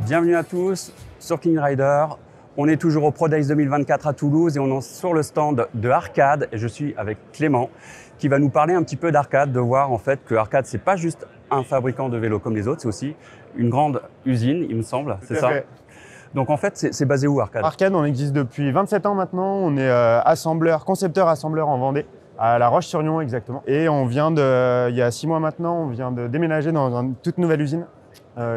Bienvenue à tous sur King Rider. On est toujours au Pro Days 2024 à Toulouse et on est sur le stand de Arcade. Et je suis avec Clément qui va nous parler un petit peu d'Arcade, de voir en fait que Arcade, c'est pas juste un fabricant de vélos comme les autres, c'est aussi une grande usine, il me semble, c'est ça? Donc en fait, c'est basé où Arcade? Arcade, on existe depuis 27 ans maintenant. On est concepteur-assembleur en Vendée, à La Roche-sur-Yon exactement. Et on vient il y a 6 mois maintenant, on vient de déménager dans une toute nouvelle usine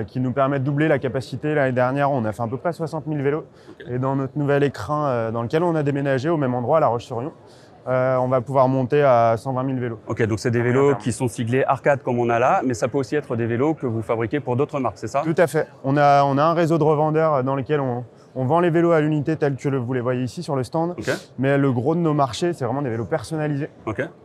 qui nous permet de doubler la capacité. L'année dernière, on a fait à peu près 60 000 vélos. Et dans notre nouvel écrin dans lequel on a déménagé, au même endroit, à La Roche-sur-Yon, on va pouvoir monter à 120 000 vélos. Ok, donc c'est des vélos qui sont siglés Arcade comme on a là, mais ça peut aussi être des vélos que vous fabriquez pour d'autres marques, c'est ça? Tout à fait. On a un réseau de revendeurs dans lequel on vend les vélos à l'unité tels que vous les voyez ici sur le stand. Okay. Mais le gros de nos marchés, c'est vraiment des vélos personnalisés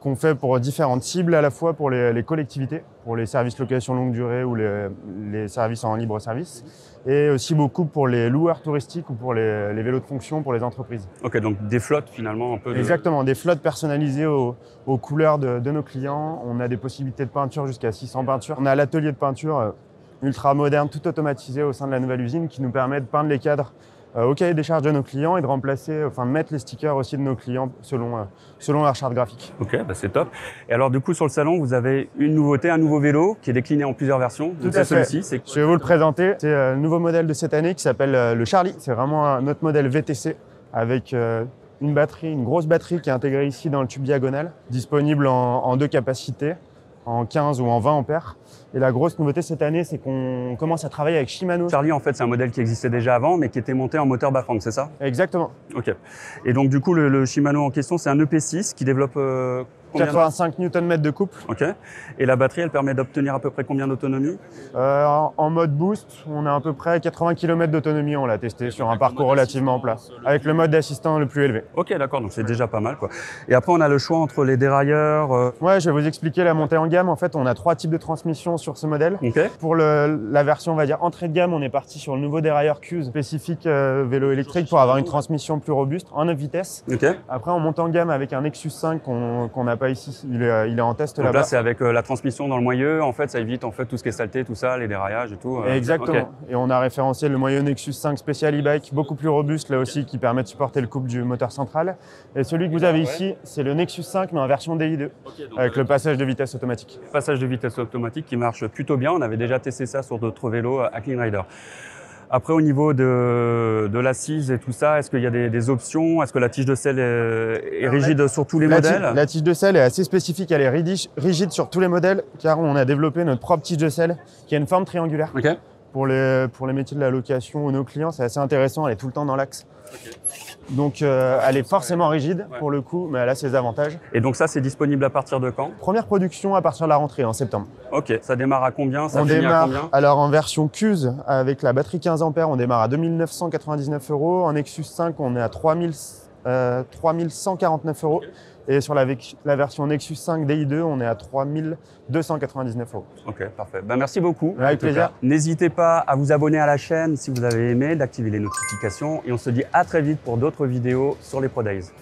qu'on fait pour différentes cibles, à la fois pour les collectivités, pour les services location longue durée ou les services en libre service, et aussi beaucoup pour les loueurs touristiques ou pour les vélos de fonction pour les entreprises. Ok, donc des flottes finalement un peu. Exactement, des flottes personnalisées aux couleurs de nos clients. On a des possibilités de peinture jusqu'à 600 peintures. On a l'atelier de peinture ultra moderne, tout automatisé au sein de la nouvelle usine qui nous permet de peindre les cadres au cahier des charges de nos clients et de mettre les stickers aussi de nos clients selon leur charte graphique. Ok, bah c'est top. Et alors du coup sur le salon, vous avez une nouveauté, un nouveau vélo qui est décliné en plusieurs versions. Tout à fait. Je vais vous le présenter. C'est le nouveau modèle de cette année qui s'appelle le Charlie. C'est vraiment notre modèle VTC avec une grosse batterie qui est intégrée ici dans le tube diagonal, disponible en 2 capacités, en 15 ou en 20 ampères. Et la grosse nouveauté cette année, c'est qu'on commence à travailler avec Shimano. Charlie, en fait, c'est un modèle qui existait déjà avant, mais qui était monté en moteur Bafang, c'est ça? Exactement. Ok. Et donc, du coup, le Shimano en question, c'est un EP6 qui développe 85 Nm de couple. Ok. Et la batterie, elle permet d'obtenir à peu près combien d'autonomie? En mode boost, on a à peu près 80 km d'autonomie. On l'a testé sur un parcours relativement plat, avec le mode d'assistant le plus élevé. Ok, d'accord. Donc c'est déjà pas mal, quoi. Et après, on a le choix entre les dérailleurs. Ouais, je vais vous expliquer la montée en gamme. En fait, on a 3 types de transmissions sur ce modèle. Okay. Pour la version, on va dire entrée de gamme, on est parti sur le nouveau dérailleur Q's spécifique vélo électrique pour avoir une transmission plus robuste en 9 vitesses. Okay. Après, on monte en gamme avec un Nexus 5 qu'on n'a pas ici. Il est en test là-bas. Donc là, c'est avec la transmission dans le moyeu. En fait, ça évite tout ce qui est saleté, tout ça, les déraillages et tout. Exactement. Okay. Et on a référencé le moyeu Nexus 5 spécial e-bike, beaucoup plus robuste là aussi, qui permet de supporter le couple du moteur central. Et celui que vous avez ici, c'est le Nexus 5 mais en version DI2, avec le passage de vitesse automatique. Passage de vitesse automatique qui marche plutôt bien. On avait déjà testé ça sur d'autres vélos à King Rider. Après, au niveau de l'assise et tout ça, est-ce qu'il y a des options? Est-ce que la tige de selle est rigide sur tous les modèles? La tige de selle est assez spécifique, elle est rigide sur tous les modèles, car on a développé notre propre tige de selle qui a une forme triangulaire. Okay. Pour les métiers de la location ou nos clients, c'est assez intéressant, elle est tout le temps dans l'axe. Okay. Donc elle est forcément rigide pour le coup, mais elle a ses avantages. Et donc ça, c'est disponible à partir de quand? Première production à partir de la rentrée, en septembre. Ok, ça démarre à combien? Ça on finit démarre, à combien? Alors en version Q's, avec la batterie 15 ampères, on démarre à 2 999 €. En Nexus 5, on est à 3 149 €. Okay. Et sur la version Nexus 5 DI2, on est à 3 299 €. Ok, parfait. Ben, merci beaucoup. Avec plaisir. N'hésitez pas à vous abonner à la chaîne si vous avez aimé, d'activer les notifications. Et on se dit à très vite pour d'autres vidéos sur les Pro Days.